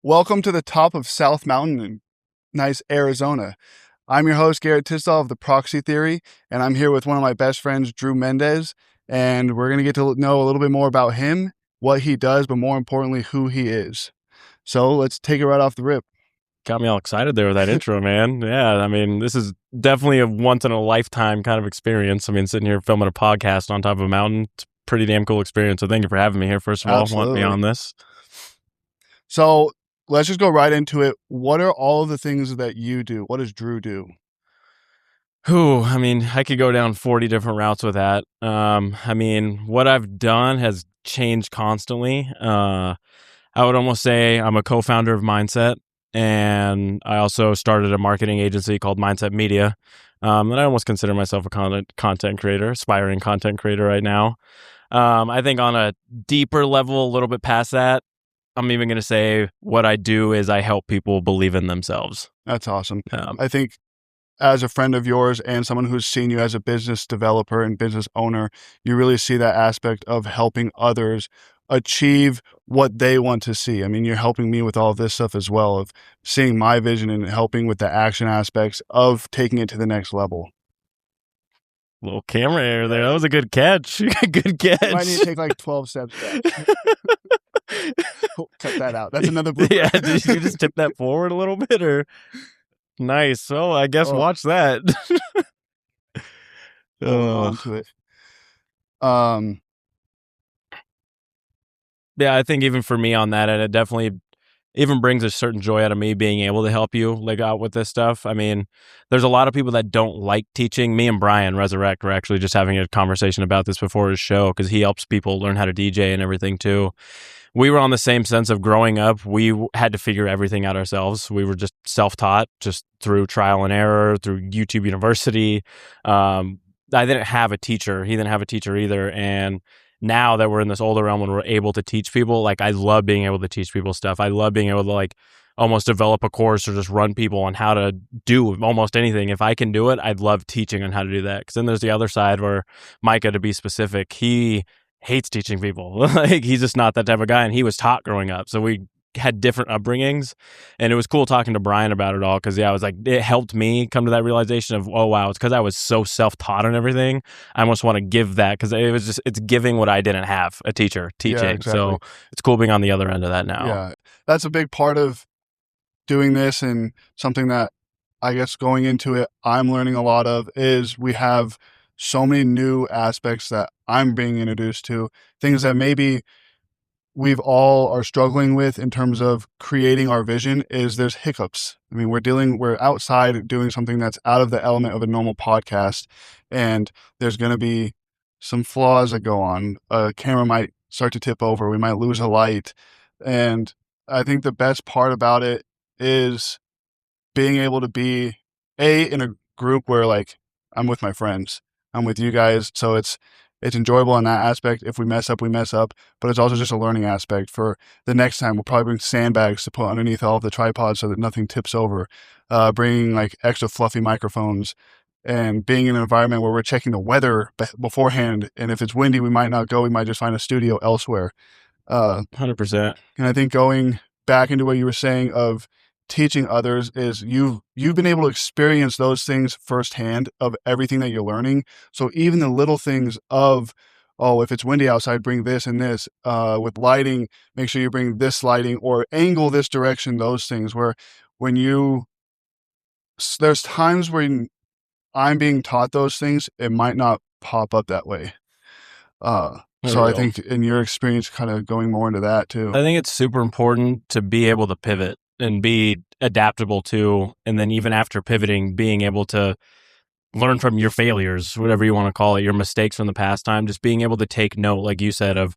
Welcome to the top of South Mountain in nice Arizona. I'm your host, Garrett of the Proxy Theory, and I'm here with one of my best friends, Drew Mendez, and we're going to get to know a little bit more about him, what he does, but more importantly, who he is. So let's take it right off the rip. Got me all excited there with that intro, man. Yeah, I mean, this is definitely a once-in-a-lifetime kind of experience. I mean, sitting here filming a podcast on top of a mountain, it's a pretty damn cool experience. So thank you for having me here, first of all, wanting me on this. So let's just go right into it. What are all of the things that you do? What does Drew do? I mean, I could go down 40 different routes with that. I mean, what I've done has changed constantly. I would almost say I'm a co-founder of Mindset, and I also started a marketing agency called Mindset Media. And I almost consider myself a content creator, aspiring content creator right now. I think on a deeper level, a little bit past that, I'm even going to say what I do is I help people believe in themselves. That's awesome. I think as a friend of yours and someone who's seen you as a business developer and business owner, you really see that aspect of helping others achieve what they want to see. I mean, you're helping me with all of this stuff as well, of seeing my vision and helping with the action aspects of taking it to the next level. Little camera error there. That was a good catch. Good catch. You might need to take like 12 steps back. Cut that out. That's another blooper. Yeah, did you just tip that forward a little bit, or? Nice. Well, I guess watch that. Onto it. Yeah, I think even for me on that, and it definitely even brings a certain joy out of me being able to help you out with this stuff. I mean, there's a lot of people that don't like teaching. Me and Brian Resurrect were actually just having a conversation about this before his show, because he helps people learn how to DJ and everything too. We were on the same sense of growing up. We had to figure everything out ourselves. We were just self-taught, just through trial and error, through YouTube University. I didn't have a teacher. He didn't have a teacher either. And now that we're in this older realm and we're able to teach people, I love being able to teach people stuff. I love being able to almost develop a course or just run people on how to do almost anything. If I can do it, I'd love teaching on how to do that. Because then there's the other side where Micah, to be specific, he hates teaching people. He's just not that type of guy, and he was taught growing up. So we had different upbringings, and it was cool talking to Brian about it all, because I was like, it helped me come to that realization of, oh wow, it's because I was so self-taught and everything. I almost want to give that, because it's giving what I didn't have, a teacher teaching. Yeah, exactly. So it's cool being on the other end of that now. Yeah, that's a big part of doing this, and something that I guess going into it, I'm learning a lot of is we have so many new aspects that I'm being introduced to, things that maybe we've all are struggling with in terms of creating our vision. Is there's hiccups. I mean, we're outside doing something that's out of the element of a normal podcast, and there's going to be some flaws that go on. A camera might start to tip over. We might lose a light. And I think the best part about it is being able to be in a group where I'm with my friends, I'm with you guys. So it's enjoyable in that aspect. If we mess up, we mess up, but it's also just a learning aspect for the next time. We'll probably bring sandbags to put underneath all of the tripods so that nothing tips over, bringing extra fluffy microphones, and being in an environment where we're checking the weather beforehand. And if it's windy, we might not go. We might just find a studio elsewhere. 100%. And I think going back into what you were saying of teaching others is you've been able to experience those things firsthand of everything that you're learning. So even the little things of, if it's windy outside, bring this and this, with lighting, make sure you bring this lighting or angle this direction, those things where there's times when I'm being taught those things, it might not pop up that way. So I think in your experience, kind of going more into that too. I think it's super important to be able to pivot and be adaptable to, and then even after pivoting, being able to learn from your failures, whatever you want to call it, your mistakes from the past time, just being able to take note, like you said, of,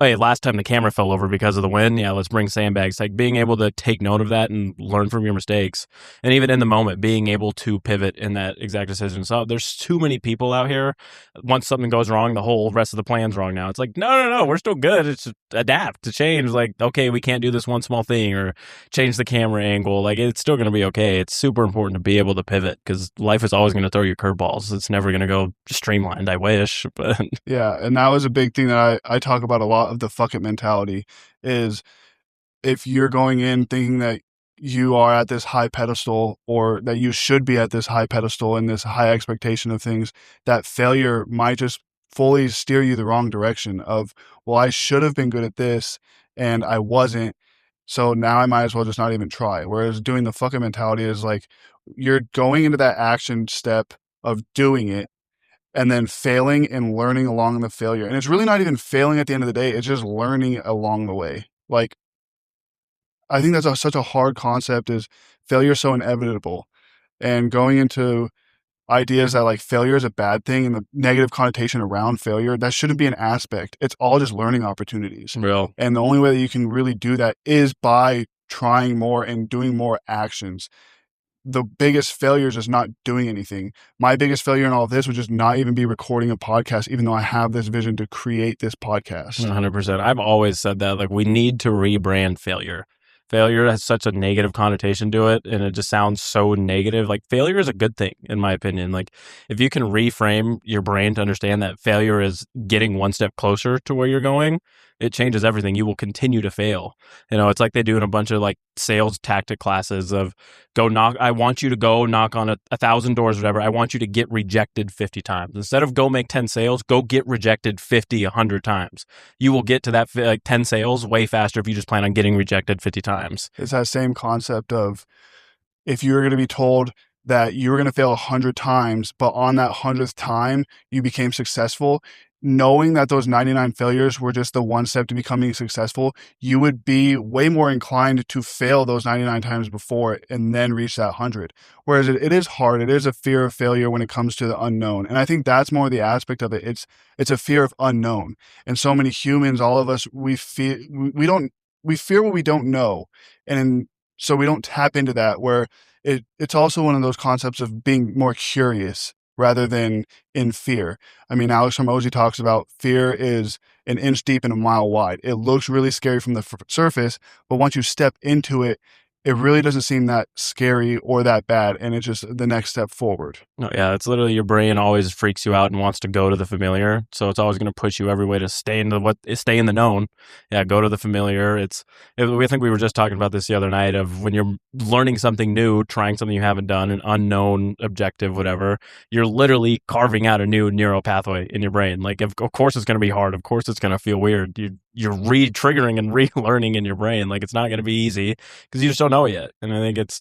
hey, last time the camera fell over because of the wind, yeah, let's bring sandbags. Being able to take note of that and learn from your mistakes. And even in the moment, being able to pivot in that exact decision. So there's too many people out here. Once something goes wrong, the whole rest of the plan's wrong now. It's no, we're still good. It's just adapt to change. Okay, we can't do this one small thing or change the camera angle. It's still going to be okay. It's super important to be able to pivot, because life is always going to throw you curveballs. It's never going to go streamlined, I wish. But yeah, and that was a big thing that I talk about a lot, of the fuck it mentality, is if you're going in thinking that you are at this high pedestal or that you should be at this high pedestal and this high expectation of things, that failure might just fully steer you the wrong direction of, well, I should have been good at this and I wasn't. So now I might as well just not even try. Whereas doing the fucking mentality is like you're going into that action step of doing it and then failing and learning along the failure. And it's really not even failing at the end of the day. It's just learning along the way. Like, I think that's such a hard concept is failure is so inevitable. And going into ideas that like failure is a bad thing and the negative connotation around failure, that shouldn't be an aspect. It's all just learning opportunities. Real. And the only way that you can really do that is by trying more and doing more actions. The biggest failure is just not doing anything. My biggest failure in all of this would just not even be recording a podcast, even though I have this vision to create this podcast. 100%. I've always said that, like, we need to rebrand failure. Failure has such a negative connotation to it, and it just sounds so negative. Like, failure is a good thing, in my opinion. Like, if you can reframe your brain to understand that failure is getting one step closer to where you're going, it changes everything. You will continue to fail. You know, it's like they do in a bunch of like sales tactic classes of I want you to go knock on 1,000 doors, or whatever. I want you to get rejected 50 times. Instead of go make 10 sales, go get rejected 50, 100 times. You will get to that like 10 sales way faster if you just plan on getting rejected 50 times. It's that same concept of if you were going to be told that you were going to fail 100 times, but on that 100th time, you became successful, knowing that those 99 failures were just the one step to becoming successful, you would be way more inclined to fail those 99 times before and then reach that 100. Whereas it is hard. It is a fear of failure when it comes to the unknown. And I think that's more the aspect of it. It's a fear of unknown. And so many humans, all of us, we fear what we don't know. And so we don't tap into that, where it's also one of those concepts of being more curious rather than in fear. I mean, Alex Hormozy talks about fear is an inch deep and a mile wide. It looks really scary from the surface, but once you step into it, it really doesn't seem that scary or that bad, and it's just the next step forward. No, yeah, it's literally your brain always freaks you out and wants to go to the familiar, so it's always going to push you every way to stay in the known. Yeah, go to the familiar. I think we were just talking about this the other night of when you're learning something new, trying something you haven't done, an unknown objective, whatever. You're literally carving out a new neural pathway in your brain. Like, of course, it's going to be hard. Of course, it's going to feel weird. You're re-triggering and relearning in your brain. Like, it's not going to be easy because you just don't know it yet. And I think it's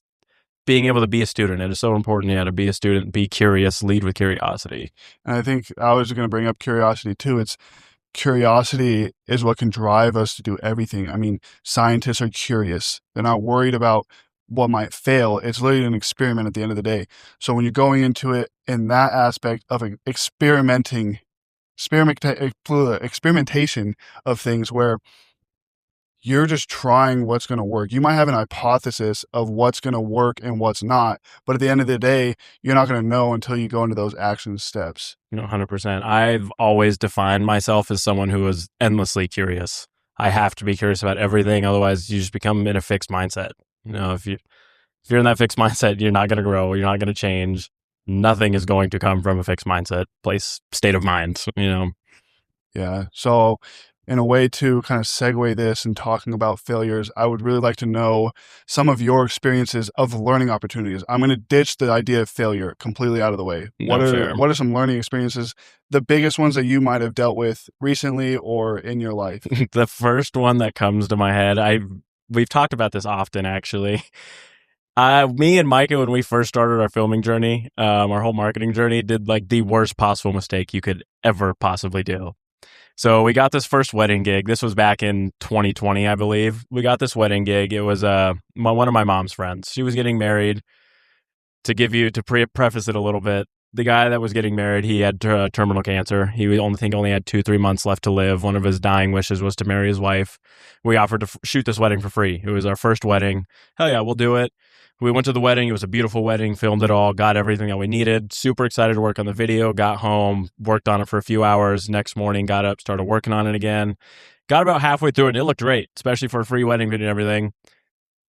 being able to be a student. It is so important, to be a student, be curious, lead with curiosity. And I think I was going to bring up curiosity too. It's curiosity is what can drive us to do everything. I mean, scientists are curious. They're not worried about what might fail. It's literally an experiment at the end of the day. So when you're going into it in that aspect of experimentation of things where you're just trying what's going to work. You might have an hypothesis of what's going to work and what's not, but at the end of the day, you're not going to know until you go into those action steps. 100%. I've always defined myself as someone who is endlessly curious. I have to be curious about everything. Otherwise, you just become in a fixed mindset. If you're in that fixed mindset, you're not going to grow. You're not going to change. Nothing is going to come from a fixed mindset, state of mind, Yeah. So in a way to kind of segue this and talking about failures, I would really like to know some of your experiences of learning opportunities. I'm going to ditch the idea of failure completely out of the way. What are some learning experiences, the biggest ones that you might have dealt with recently or in your life? The first one that comes to my head, we've talked about this often, actually. Me and Micah, when we first started our filming journey, our whole marketing journey, did like the worst possible mistake you could ever possibly do. So we got this first wedding gig. This was back in 2020, I believe. We got this wedding gig. It was one of my mom's friends. She was getting married. To preface it a little bit, the guy that was getting married, he had terminal cancer. He only had 2-3 months left to live. One of his dying wishes was to marry his wife. We offered to shoot this wedding for free. It was our first wedding. Hell yeah, we'll do it. We went to the wedding. It was a beautiful wedding, filmed it all, got everything that we needed. Super excited to work on the video. Got home, worked on it for a few hours. Next morning, got up, started working on it again. Got about halfway through it, and it looked great, especially for a free wedding video and everything.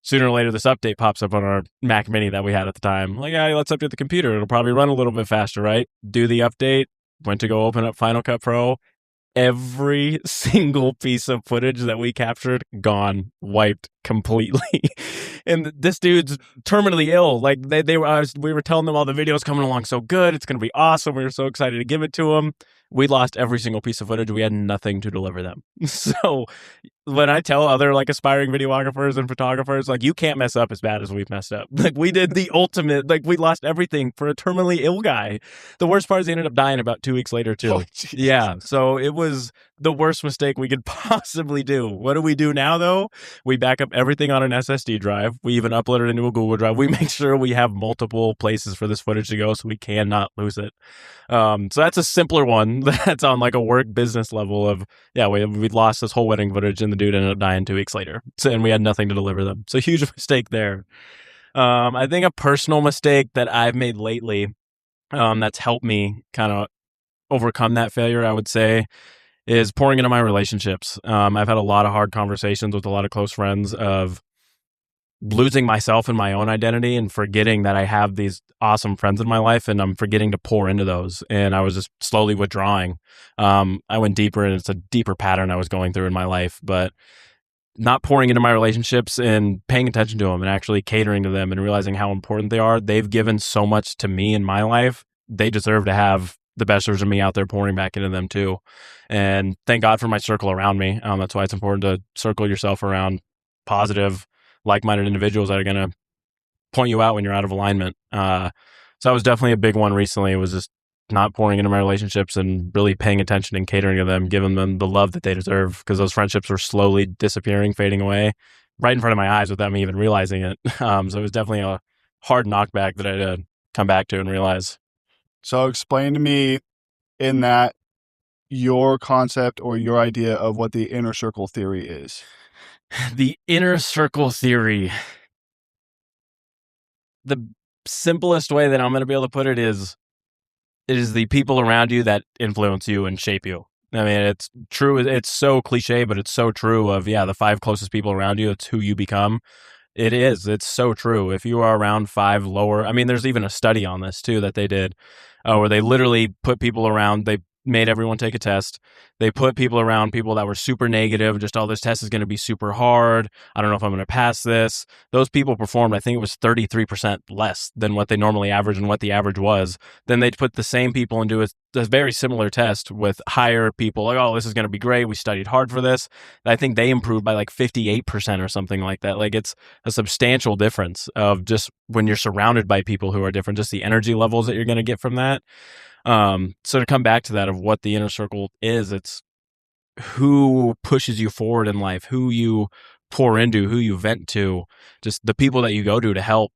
Sooner or later, this update pops up on our Mac Mini that we had at the time. Like, yeah, let's update the computer. It'll probably run a little bit faster, right? Do the update. Went to go open up Final Cut Pro. every single piece of footage that we captured gone, wiped completely. And this dude's terminally ill. Like they were, we were telling them all the videos coming along so good, it's going to be awesome. We were so excited to give it to him. We lost every single piece of footage. We had nothing to deliver them. So when I tell other like aspiring videographers and photographers, like, you can't mess up as bad as we've messed up. Like, we did the ultimate, like, we lost everything for a terminally ill guy. The worst part is he ended up dying about 2 weeks later too. Oh, Jesus. Yeah, so it was the worst mistake we could possibly do. What do we do now though? We back up everything on an SSD drive. We even upload it into a Google Drive. We make sure we have multiple places for this footage to go so we cannot lose it. So that's a simpler one. That's on like a work business level of, yeah, we lost this whole wedding footage and the dude ended up dying 2 weeks later. So, and we had nothing to deliver them. So huge mistake there. I think a personal mistake that I've made lately, that's helped me kind of overcome that failure, I would say, is pouring into my relationships. I've had a lot of hard conversations with a lot of close friends of losing myself and my own identity and forgetting that I have these awesome friends in my life, and I'm forgetting to pour into those. And I was just slowly withdrawing. I went deeper, and it's a deeper pattern I was going through in my life, but not pouring into my relationships and paying attention to them and actually catering to them and realizing how important they are. They've given so much to me in my life. They deserve to have the best version of me out there pouring back into them too. And thank God for my circle around me. That's why it's important to circle yourself around positive, like-minded individuals that are going to point you out when you're out of alignment. So that was definitely a big one recently. It was just not pouring into my relationships and really paying attention and catering to them, giving them the love that they deserve, because those friendships were slowly disappearing, fading away right in front of my eyes without me even realizing it. So it was definitely a hard knockback that I had to come back to and realize. So explain to me in that your concept or your idea of what the inner circle theory is. The inner circle theory. The simplest way that I'm going to be able to put it is the people around you that influence you and shape you. I mean, it's true. It's so cliche, but it's so true of, yeah, the 5 closest people around you, it's who you become. It is. It's so true. If you are around 5 lower, I mean, there's even a study on this too that they did, where they literally put people around, they made everyone take a test. They put people around people that were super negative, just, oh, this test is going to be super hard. I don't know if I'm going to pass this. Those people performed, I think it was 33% less than what they normally average and what the average was. Then they'd put the same people and do a very similar test with higher people, like, oh, this is going to be great. We studied hard for this. And I think they improved by like 58% or something like that. Like, it's a substantial difference of just when you're surrounded by people who are different, just the energy levels that you're going to get from that. So to come back to that of what the inner circle is, it's who pushes you forward in life, who you pour into, who you vent to, just the people that you go to help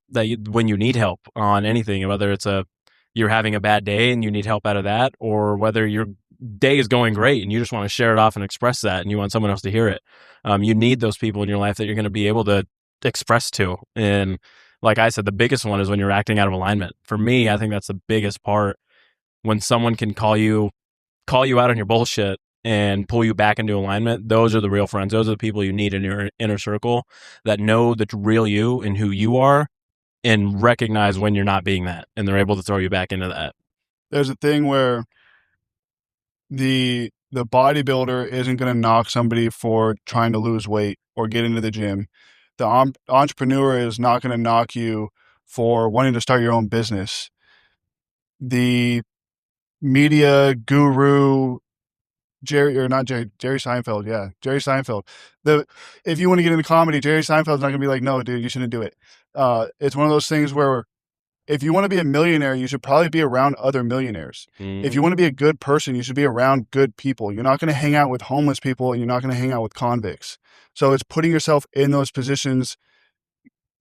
when you need help on anything, whether it's you're having a bad day and you need help out of that, or whether your day is going great and you just want to share it off and express that and you want someone else to hear it. You need those people in your life that you're going to be able to express to. And like I said, the biggest one is when you're acting out of alignment. For me, I think that's the biggest part. When someone can call you out on your bullshit and pull you back into alignment, those are the real friends. Those are the people you need in your inner circle that know the real you and who you are and recognize when you're not being that, and they're able to throw you back into that. There's a thing where the bodybuilder isn't going to knock somebody for trying to lose weight or get into the gym. The entrepreneur is not going to knock you for wanting to start your own business. The media guru, Jerry Seinfeld. Yeah, Jerry Seinfeld. If you want to get into comedy, Jerry Seinfeld's not going to be like, no, dude, you shouldn't do it. It's one of those things where if you want to be a millionaire, you should probably be around other millionaires. Mm. If you want to be a good person, you should be around good people. You're not going to hang out with homeless people, and you're not going to hang out with convicts. So it's putting yourself in those positions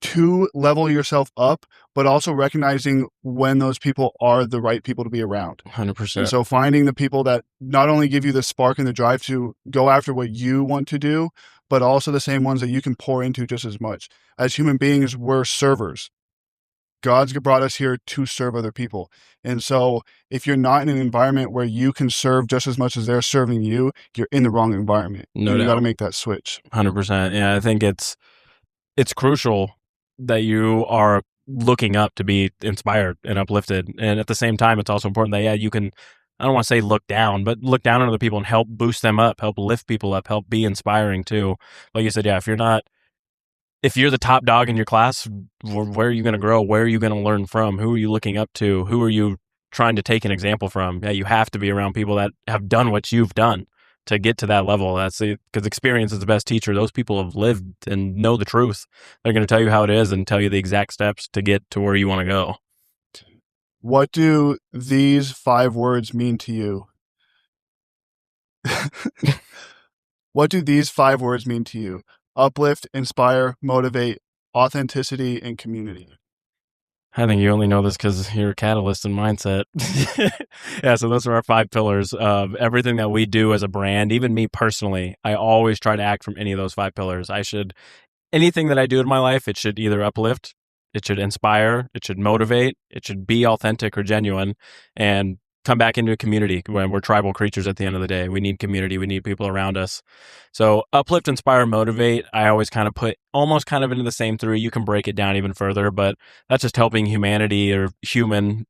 to level yourself up, but also recognizing when those people are the right people to be around. 100%. And so finding the people that not only give you the spark and the drive to go after what you want to do, but also the same ones that you can pour into just as much. As human beings, we're servers. God's brought us here to serve other people. And so if you're not in an environment where you can serve just as much as they're serving you, you're in the wrong environment. No You doubt. got to make that switch. 100%. Yeah, I think it's crucial that you are looking up to be inspired and uplifted. And at the same time, it's also important that, yeah, you can I don't want to say look down, but look down on other people and help boost them up, help lift people up, help be inspiring too. Like you said, yeah, if you're the top dog in your class, where are you going to grow? Where are you going to learn from? Who are you looking up to? Who are you trying to take an example from? Yeah, you have to be around people that have done what you've done to get to that level. That's it, because experience is the best teacher. Those people have lived and know the truth. They're going to tell you how it is and tell you the exact steps to get to where you want to go. What do these 5 words mean to you? What do these 5 words mean to you? Uplift, inspire, motivate, authenticity, and community. I think you only know this because you're a catalyst in mindset. Yeah, so those are our 5 pillars of everything that we do as a brand. Even me personally, I always try to act from any of those 5 pillars. Anything that I do in my life, it should either uplift, it should inspire, it should motivate, it should be authentic or genuine, and come back into a community. When we're tribal creatures at the end of the day, we need community, we need people around us. So uplift, inspire, motivate, I always kind of put almost kind of into the same 3. You can break it down even further, but that's just helping humanity or human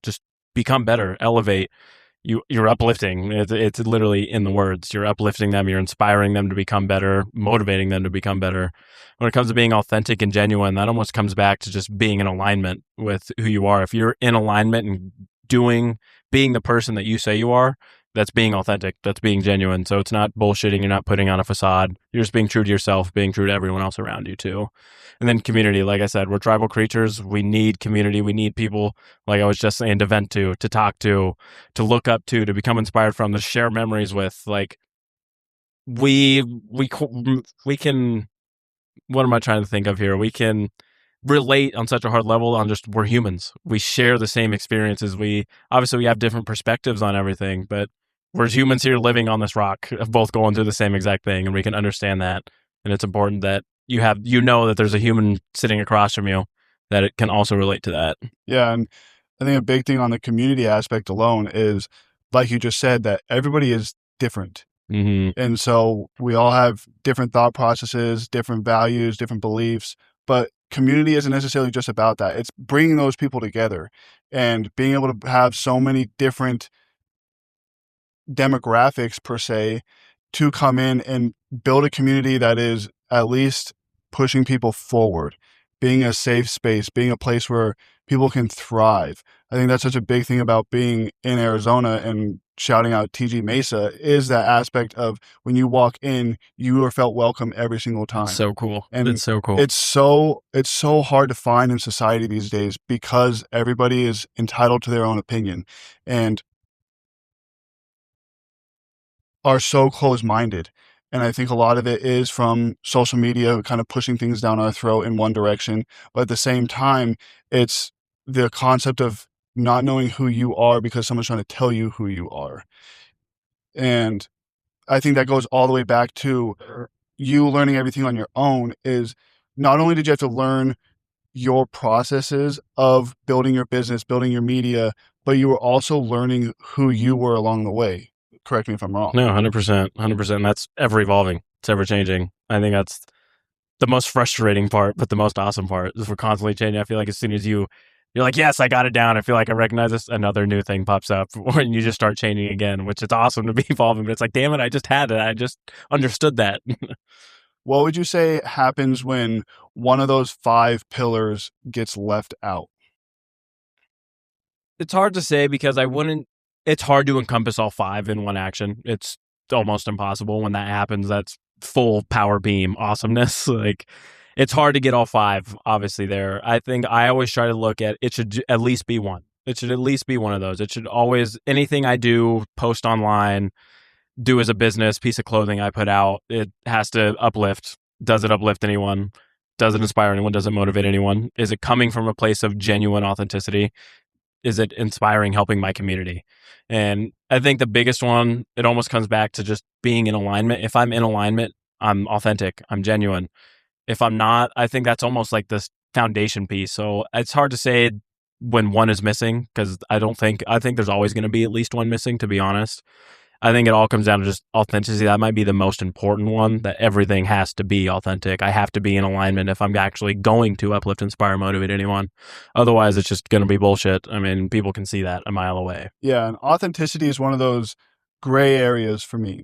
just become better, elevate. You're uplifting. It's literally in the words. You're uplifting them. You're inspiring them to become better, motivating them to become better. When it comes to being authentic and genuine, that almost comes back to just being in alignment with who you are. If you're in alignment and being the person that you say you are, that's being authentic. That's being genuine. So it's not bullshitting. You're not putting on a facade. You're just being true to yourself, being true to everyone else around you too. And then community, like I said, we're tribal creatures. We need community. We need people, like I was just saying, to vent to talk to look up to become inspired from, to share memories with. Like we can. What am I trying to think of here? We can relate on such a hard level on just we're humans. We share the same experiences. We have different perspectives on everything, but we're humans here living on this rock, both going through the same exact thing, and we can understand that. And it's important that you know that there's a human sitting across from you that it can also relate to that. Yeah, and I think a big thing on the community aspect alone is, like you just said, that everybody is different. Mm-hmm. And so we all have different thought processes, different values, different beliefs, but community isn't necessarily just about that. It's bringing those people together and being able to have so many different demographics per se to come in and build a community that is at least pushing people forward, being a safe space, being a place where people can thrive. I think that's such a big thing about being in Arizona and shouting out TG Mesa is that aspect of when you walk in, you are felt welcome every single time. It's so cool. And it's so cool. It's so hard to find in society these days because everybody is entitled to their own opinion and are so close-minded. And I think a lot of it is from social media kind of pushing things down our throat in one direction. But at the same time, it's the concept of not knowing who you are because someone's trying to tell you who you are. And I think that goes all the way back to you learning everything on your own. Is not only did you have to learn your processes of building your business, building your media, but you were also learning who you were along the way. Correct me if I'm wrong. No, 100%. 100%. That's ever evolving. It's ever changing. I think that's the most frustrating part, but the most awesome part is we're constantly changing. I feel like as soon as you're like, yes, I got it down. I feel like I recognize this. Another new thing pops up and you just start changing again, which is awesome to be evolving. But it's like, damn it, I just had it. I just understood that. What would you say happens when one of those 5 pillars gets left out? It's hard to say because it's hard to encompass all 5 in one action. It's almost impossible. When that happens, that's full power beam awesomeness. Like, it's hard to get all 5, obviously, there. I think I always try to look at it should at least be one. It should at least be one of those. It should always, anything I do, post online, do as a business, piece of clothing I put out, it has to uplift. Does it uplift anyone? Does it inspire anyone? Does it motivate anyone? Is it coming from a place of genuine authenticity? Is it inspiring, helping my community? And I think the biggest one, it almost comes back to just being in alignment. If I'm in alignment, I'm authentic, I'm genuine. If I'm not, I think that's almost like this foundation piece. So it's hard to say when one is missing because I think there's always going to be at least one missing, to be honest. I think it all comes down to just authenticity. That might be the most important one, that everything has to be authentic. I have to be in alignment if I'm actually going to uplift, inspire, motivate anyone. Otherwise, it's just going to be bullshit. I mean, people can see that a mile away. Yeah, and authenticity is one of those gray areas for me.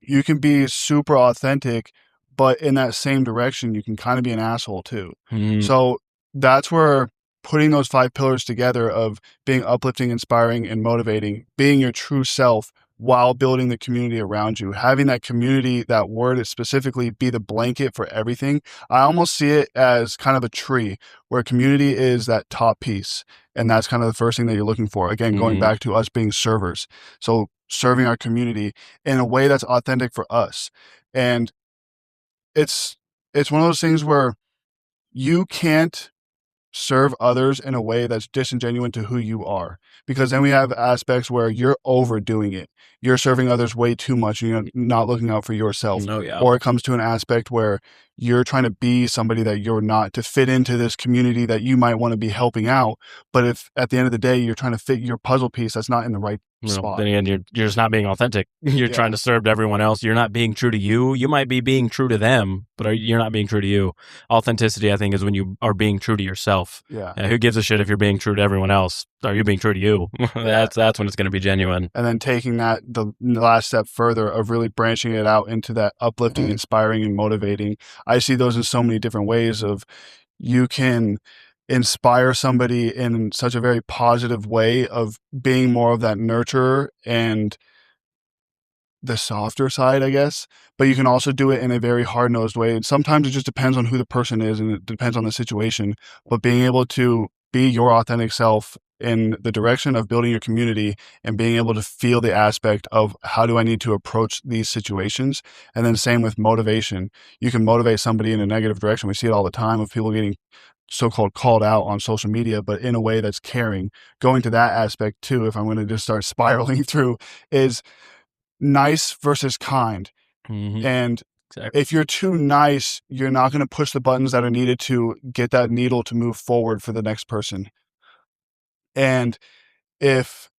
You can be super authentic, but in that same direction, you can kind of be an asshole too. Mm-hmm. So that's where putting those 5 pillars together of being uplifting, inspiring, and motivating, being your true self while building the community around you, having that community, that word is specifically be the blanket for everything. I almost see it as kind of a tree where community is that top piece. And that's kind of the first thing that you're looking for. Again, going Mm-hmm. back to us being servers. So serving our community in a way that's authentic for us. And it's it's one of those things where you can't serve others in a way that's disingenuous to who you are. Because then we have aspects where you're overdoing it. You're serving others way too much and you're not looking out for yourself. No, yeah. Or it comes to an aspect where you're trying to be somebody that you're not to fit into this community that you might want to be helping out. But if at the end of the day, you're trying to fit your puzzle piece that's not in the right spot. Then again, you're just not being authentic. You're trying to serve to everyone else. You're not being true to you. You might be being true to them, but you're not being true to you. Authenticity, I think, is when you are being true to yourself. Yeah. Who gives a shit if you're being true to everyone else? Are you being true to you? That's when it's going to be genuine. And then taking that the last step further of really branching it out into that uplifting, inspiring, and motivating. I see those in so many different ways of you can inspire somebody in such a very positive way of being more of that nurturer and the softer side, I guess, but you can also do it in a very hard-nosed way. And sometimes it just depends on who the person is and it depends on the situation, but being able to be your authentic self in the direction of building your community and being able to feel the aspect of how do I need to approach these situations. And then same with motivation. You can motivate somebody in a negative direction. We see it all the time of people getting so-called called out on social media, but in a way that's caring. Going to that aspect too, if I'm going to just start spiraling through, is nice versus kind. Mm-hmm. And Exactly. if you're too nice, you're not going to push the buttons that are needed to get that needle to move forward for the next person. And if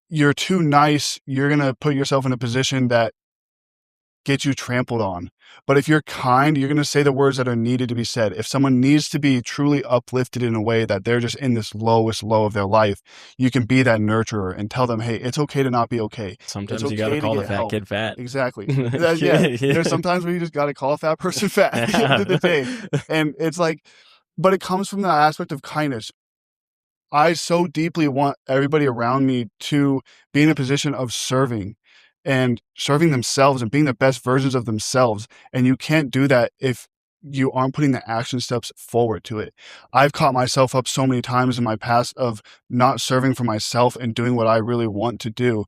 you're too nice, you're going to put yourself in a position that get you trampled on. But if you're kind, you're going to say the words that are needed to be said. If someone needs to be truly uplifted in a way that they're just in this lowest low of their life, you can be that nurturer and tell them, hey, it's okay to not be okay. Sometimes It's you got to okay to call the get fat help. kid fat. Exactly. There's sometimes where you just got to call a fat person fat at the end of the day. And it's like, but it comes from the aspect of kindness. I so deeply want everybody around me to be in a position of serving and serving themselves and being the best versions of themselves. And you can't do that if you aren't putting the action steps forward to it. I've caught myself up so many times in my past of not serving for myself and doing what I really want to do.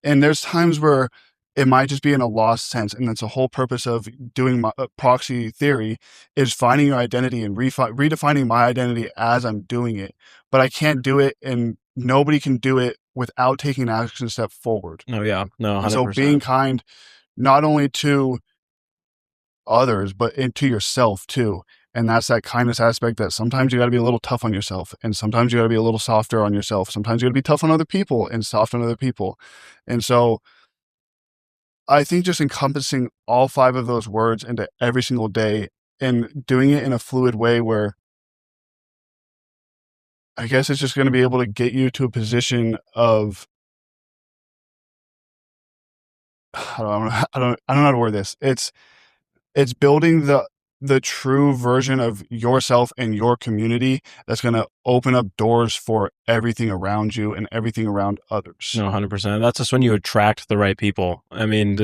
And there's times where it might just be in a lost sense. And that's the whole purpose of doing my proxy theory is finding your identity and redefining my identity as I'm doing it. But I can't do it and nobody can do it without taking an action step forward. No, yeah. No, 100%. And so being kind, not only to others, but to yourself too. And that's that kindness aspect that sometimes you got to be a little tough on yourself. And sometimes you got to be a little softer on yourself. Sometimes you got to be tough on other people and soft on other people. And so I think just encompassing all 5 of those words into every single day and doing it in a fluid way where I guess it's just going to be able to get you to a position of I don't know how to word this. It's building the true version of yourself and your community that's going to open up doors for everything around you and everything around others. No, 100%. That's just when you attract the right people. I mean,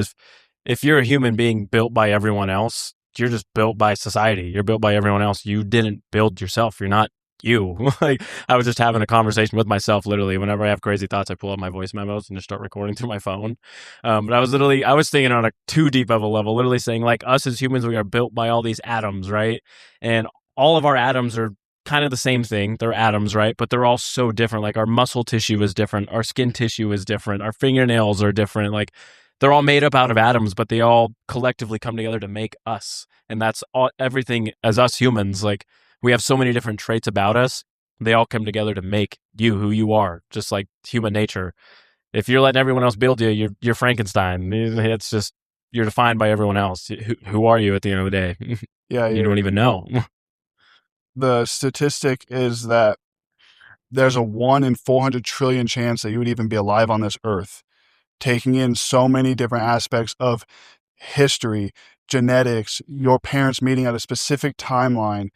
if you're a human being built by everyone else, you're just built by society. You're built by everyone else. You didn't build yourself. You're not you. Like, I was just having a conversation with myself, literally. Whenever I have crazy thoughts, I pull up my voice memos and just start recording through my phone. But I was thinking on a too deep of a level, literally saying, like, us as humans, we are built by all these atoms, right? And all of our atoms are kind of the same thing. They're atoms, right? But they're all so different. Like, our muscle tissue is different. Our skin tissue is different. Our fingernails are different. Like, they're all made up out of atoms, but they all collectively come together to make us. And that's all, everything as us humans. Like, we have so many different traits about us. They all come together to make you who you are, just like human nature. If you're letting everyone else build you, you're Frankenstein. It's just you're defined by everyone else. Who are you at the end of the day? Yeah, You don't even know. the statistic is that there's a 1 in 400 trillion chance that you would even be alive on this earth, taking in so many different aspects of history, genetics, your parents meeting at a specific timeline,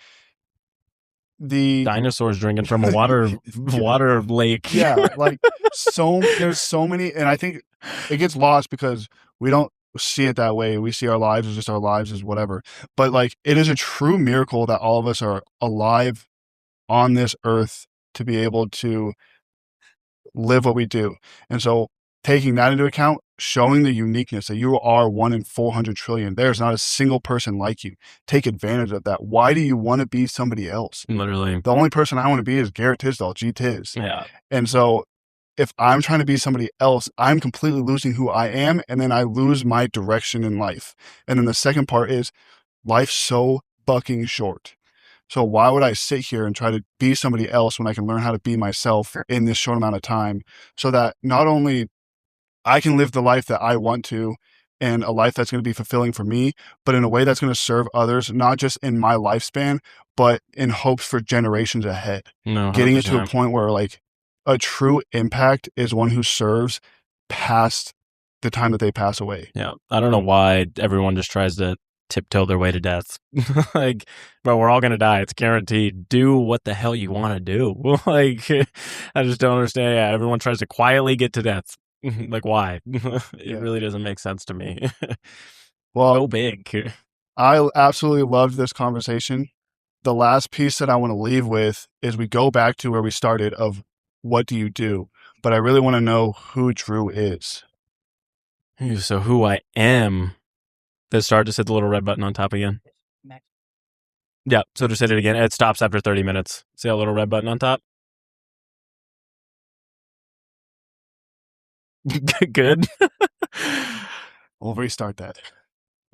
the Dinosaurs drinking from a water lake. yeah, like there's so many, and I think it gets lost because we don't see it that way. We see our lives as just our lives as whatever. But like it is a true miracle that all of us are alive on this earth to be able to live what we do. And so taking that into account, showing the uniqueness that you are 1 in 400 trillion, there's not a single person like you. Take advantage of that. Why do you want to be somebody else? Literally. The only person I want to be is Garrett Tisdall, G Tiz. Yeah. And so if I'm trying to be somebody else, I'm completely losing who I am. And then I lose my direction in life. And then the second part is life's so fucking short. So why would I sit here and try to be somebody else when I can learn how to be myself in this short amount of time, so that not only I can live the life that I want to and a life that's going to be fulfilling for me, but in a way that's going to serve others, not just in my lifespan, but in hopes for generations ahead. No, getting it to a 100%. point where like a true impact is one who serves past the time that they pass away. Yeah. I don't know why everyone just tries to tiptoe their way to death. Like, bro, we're all going to die. It's guaranteed. Do what the hell you want to do. Like, I just don't understand. Yeah, everyone tries to quietly get to death. Like, why? It really doesn't make sense to me. Well, So big. I absolutely loved this conversation. The last piece that I want to leave with is we go back to where we started of what do you do? But I really want to know who Drew is. So who I am. Just hit the little red button on top again. Yeah, so just hit it again. It stops after 30 minutes. See that little red button on top? Good. We'll restart that.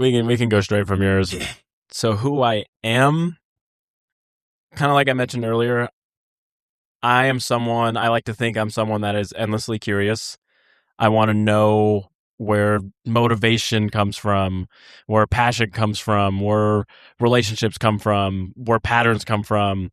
We can go straight from yours. So who I am, kind of like I mentioned earlier, I like to think I'm someone that is endlessly curious. I want to know where motivation comes from, where passion comes from, where relationships come from, where patterns come from.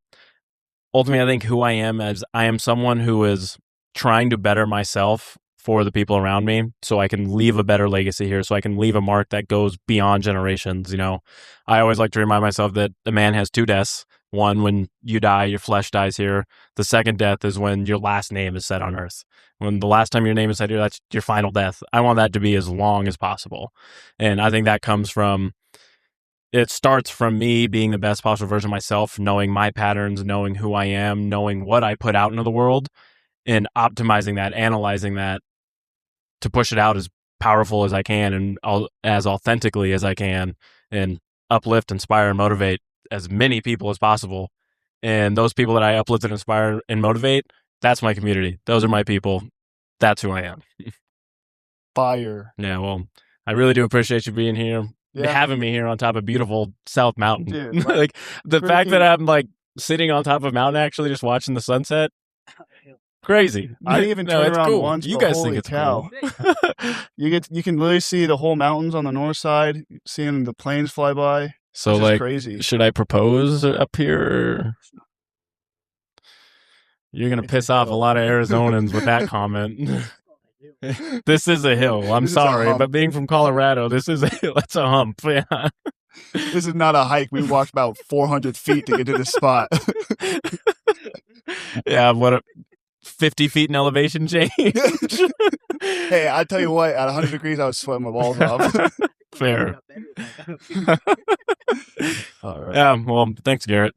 Ultimately, I think who I am as I am someone who is trying to better myself for the people around me so I can leave a better legacy here, so I can leave a mark that goes beyond generations. You know, I always like to remind myself that a man has two deaths. One, when you die, your flesh dies here. The second death is when your last name is said on earth. When the last time your name is said here, that's your final death. I want that to be as long as possible. And I think that it starts from me being the best possible version of myself, knowing my patterns, knowing who I am, knowing what I put out into the world, and optimizing that, analyzing that to push it out as powerful as I can and as authentically as I can, and uplift, inspire, and motivate as many people as possible. And those people that I uplift and inspire and motivate, that's my community. Those are my people. That's who I am. Fire. Yeah, well, I really do appreciate you being here. Yeah. Having me here on top of beautiful South Mountain. Dude, like the fact that I'm like sitting on top of a mountain actually just watching the sunset. Crazy. I didn't even turn around cool. once. You But guys holy think it's cow. cool. You can literally see the whole mountains on the north side, seeing the planes fly by. So it's like crazy. Should I propose up here? You're gonna piss off a lot of Arizonans with that comment. This is a hill. I'm sorry, but being from Colorado, this is a hill. That's a hump. Yeah. This is not a hike. We walked about 400 feet to get to this spot. Yeah, 50 feet in elevation change. Hey, I tell you what, at 100 degrees, I was sweating my balls off. Fair. All right. Yeah, well, thanks, Garrett.